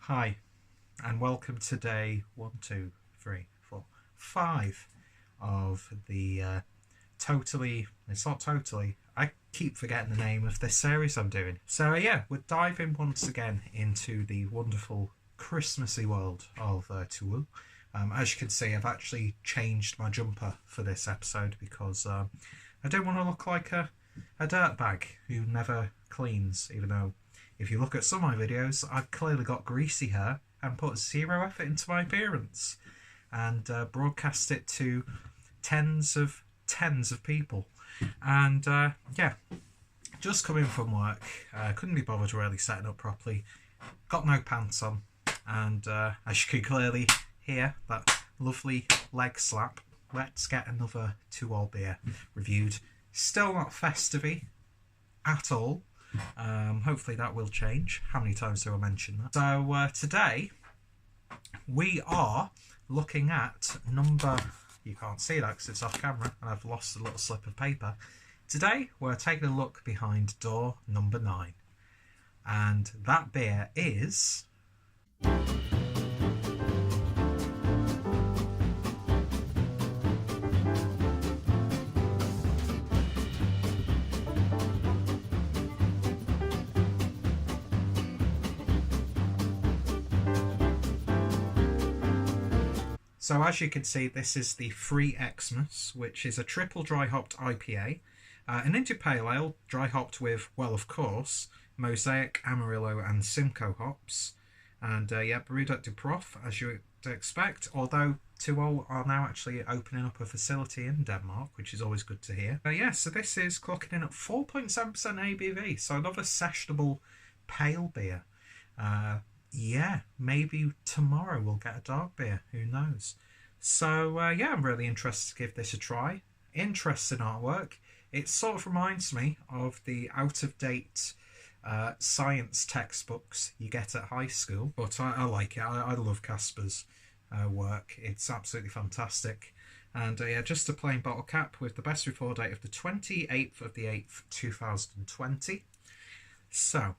Hi, and welcome to day 5 of the I keep forgetting the name of this series I'm doing. So yeah, we're diving once again into the wonderful Christmassy world of Tool. As you can see, I've actually changed my jumper for this episode because I don't want to look like a dirtbag who never cleans, even though if you look at some of my videos, I've clearly got greasy hair and put zero effort into my appearance and broadcast it to tens of people. And yeah, just coming from work, couldn't be bothered really setting up properly, got no pants on, and as you can clearly hear that lovely leg slap, let's get another 2-all beer reviewed. Still not festive-y at all. Hopefully that will change. How many times do I mention that? So today we are looking at number, you can't see that because it's off camera and I've lost a little slip of paper. Today we're taking a look behind door number 9, and that beer is So as you can see, this is the Free Xmas, which is a triple dry hopped IPA, an India Pale Ale, dry hopped with, well of course, Mosaic, Amarillo and Simcoe hops. And yeah, brewed at De Prof, as you would expect, although 2-all are now actually opening up a facility in Denmark, which is always good to hear. Yeah, so this is clocking in at 4.7% ABV, so another sessionable pale beer. Yeah, maybe tomorrow we'll get a dark beer, who knows. So yeah, I'm really interested to give this a try. Interesting artwork. It sort of reminds me of the out-of-date science textbooks you get at high school, but I like it. I love Kasper's work. It's absolutely fantastic. And yeah, just a plain bottle cap with the best before date of the 28th of the 8th, 2020. So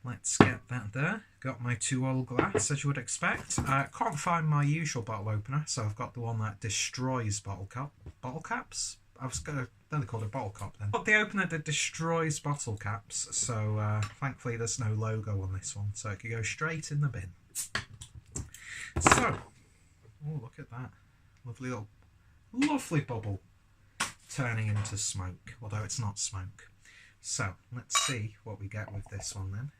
let's get that there. Got my 2-all glass, as you would expect. Can't find my usual bottle opener, so I've got the one that destroys bottle caps. I was going to then call it a bottle cap then. Got the opener that destroys bottle caps, so thankfully there's no logo on this one, so it can go straight in the bin. So, oh look at that. Lovely bubble turning into smoke, although it's not smoke. So, let's see what we get with this one then.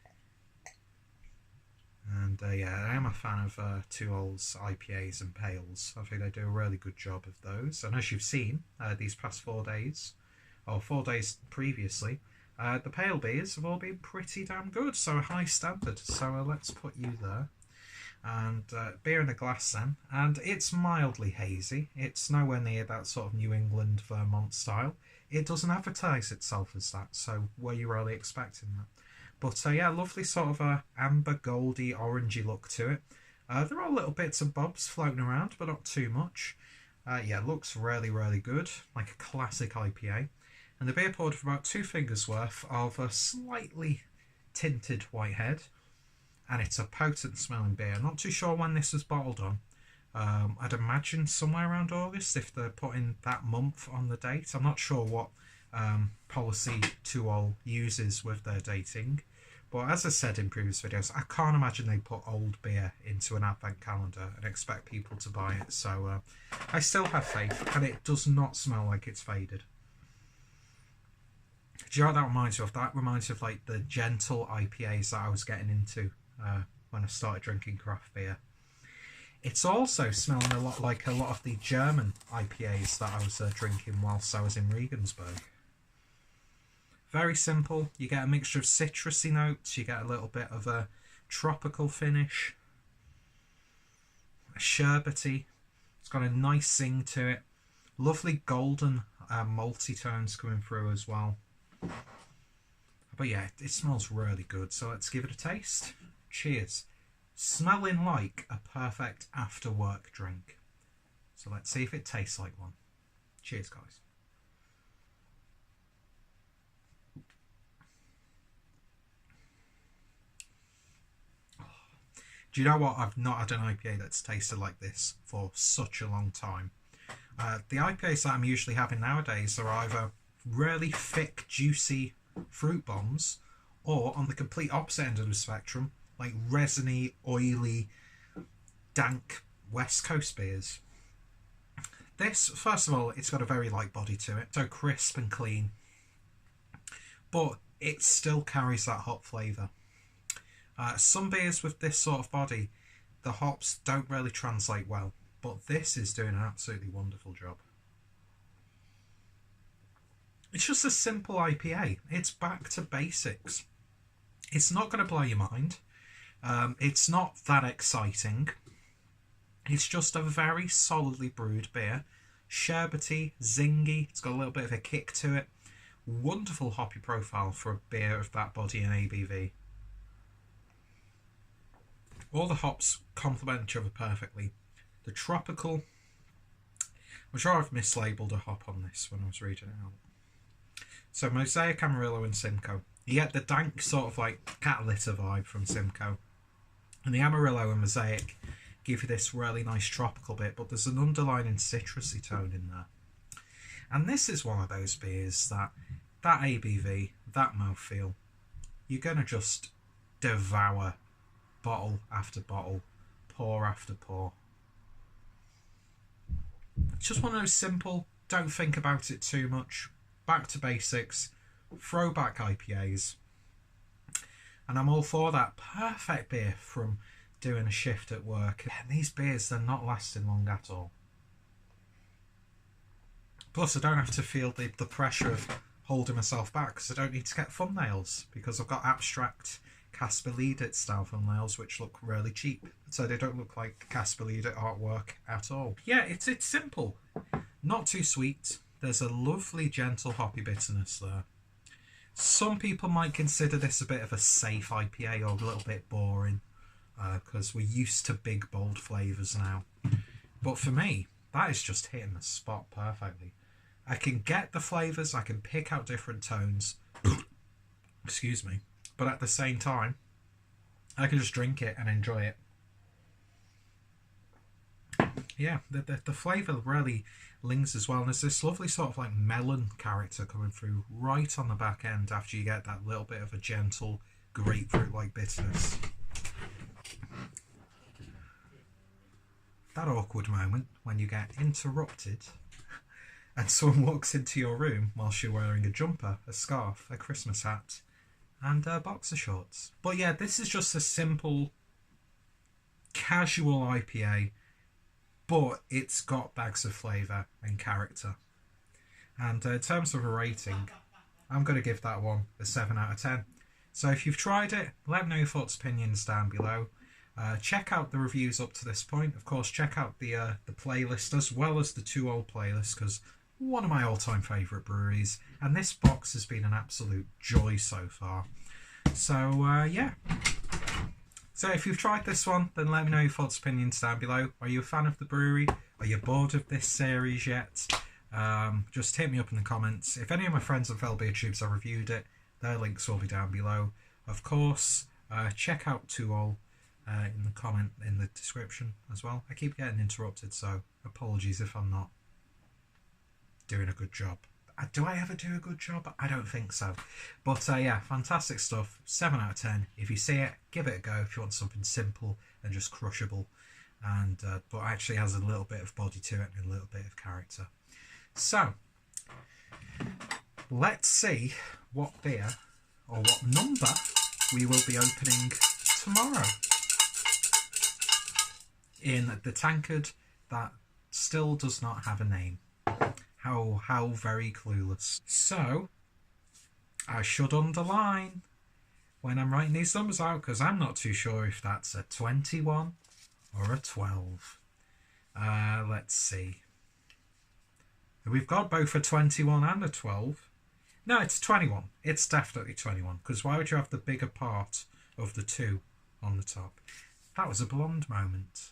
And yeah, I am a fan of 2-all's IPAs and Pales. I think they do a really good job of those. And as you've seen, these past 4 days, or 4 days previously, the pale beers have all been pretty damn good. So a high standard. So let's put you there. And beer in a glass then. And it's mildly hazy. It's nowhere near that sort of New England Vermont style. It doesn't advertise itself as that. So were you really expecting that? But yeah, lovely sort of a amber, goldy, orangey look to it. There are little bits and bobs floating around, but not too much. Yeah, looks really, really good, like a classic IPA. And the beer poured for about 2 fingers worth of a slightly tinted white head. And it's a potent smelling beer. Not too sure when this was bottled on. I'd imagine somewhere around August if they're putting that month on the date. I'm not sure what policy 2-all uses with their dating. But as I said in previous videos, I can't imagine they put old beer into an advent calendar and expect people to buy it. So I still have faith, and it does not smell like it's faded. Do you know what that reminds me of? That reminds me of like the gentle IPAs that I was getting into when I started drinking craft beer. It's also smelling a lot like a lot of the German IPAs that I was drinking whilst I was in Regensburg. Very simple. You get a mixture of citrusy notes. You get a little bit of a tropical finish. A sherbety. It's got a nice zing to it. Lovely golden malty tones coming through as well. But yeah, it smells really good. So let's give it a taste. Cheers. Smelling like a perfect after work drink. So let's see if it tastes like one. Cheers, guys. Do you know what? I've not had an IPA that's tasted like this for such a long time. The IPAs that I'm usually having nowadays are either really thick, juicy fruit bombs, or on the complete opposite end of the spectrum, like resiny, oily, dank West Coast beers. This, first of all, it's got a very light body to it, so crisp and clean, but it still carries that hop flavour. Some beers with this sort of body, the hops don't really translate well, but this is doing an absolutely wonderful job. It's just a simple IPA. It's back to basics. It's not going to blow your mind. It's not that exciting. It's just a very solidly brewed beer. Sherbety, zingy, it's got a little bit of a kick to it. Wonderful hoppy profile for a beer of that body and ABV. All the hops complement each other perfectly. The tropical, I'm sure I've mislabeled a hop on this when I was reading it out. So Mosaic, Amarillo and Simcoe. You get the dank sort of like cat litter vibe from Simcoe. And the Amarillo and Mosaic give you this really nice tropical bit, but there's an underlying citrusy tone in there. And this is one of those beers that ABV, that mouthfeel, you're going to just devour bottle after bottle, pour after pour. It's just one of those simple, don't think about it too much, back to basics, throwback IPAs. And I'm all for that. Perfect beer from doing a shift at work. And these beers, they're not lasting long at all. Plus, I don't have to feel the pressure of holding myself back because I don't need to get thumbnails because I've got abstract Kasper Ledet style thumbnails which look really cheap. So they don't look like Kasper Ledet artwork at all. Yeah, it's simple. Not too sweet. There's a lovely gentle hoppy bitterness there. Some people might consider this a bit of a safe IPA or a little bit boring because we're used to big bold flavours now. But for me, that is just hitting the spot perfectly. I can get the flavours, I can pick out different tones, excuse me, but at the same time, I can just drink it and enjoy it. Yeah, the flavour really lingers as well, and there's this lovely sort of like melon character coming through right on the back end after you get that little bit of a gentle grapefruit-like bitterness. That awkward moment when you get interrupted and someone walks into your room whilst you're wearing a jumper, a scarf, a Christmas hat and boxer shorts. But yeah, this is just a simple casual IPA, but it's got bags of flavour and character. And in terms of a rating, I'm going to give that one a 7 out of 10. So if you've tried it, let me know your thoughts, opinions down below. Check out the reviews up to this point. Of course, check out the playlist as well as the 2 old playlists, because one of my all-time favourite breweries, and this box has been an absolute joy so far. So yeah. So if you've tried this one, then let me know your thoughts, opinions down below. Are you a fan of the brewery? Are you bored of this series yet? Just hit me up in the comments. If any of my friends and fellow beer tubes have reviewed it, their links will be down below. Of course, check out 2 all in the comment in the description as well. I keep getting interrupted, so apologies if I'm not doing a good job. Do I ever do a good job? I don't think so. But yeah, fantastic stuff. 7 out of 10. If you see it, give it a go if you want something simple and just crushable, and but actually has a little bit of body to it and a little bit of character. So let's see what beer or what number we will be opening tomorrow in the tankard that still does not have a name. How very clueless. So I should underline when I'm writing these numbers out, because I'm not too sure if that's a 21 or a 12. Let's see. We've got both a 21 and a 12. No, it's 21. It's definitely 21, because why would you have the bigger part of the 2 on the top? That was a blonde moment.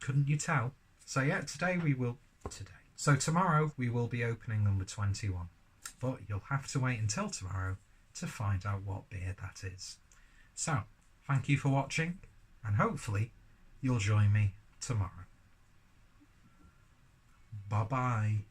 Couldn't you tell? So yeah, So tomorrow we will be opening number 21, but you'll have to wait until tomorrow to find out what beer that is. So, thank you for watching, and hopefully you'll join me tomorrow. Bye-bye.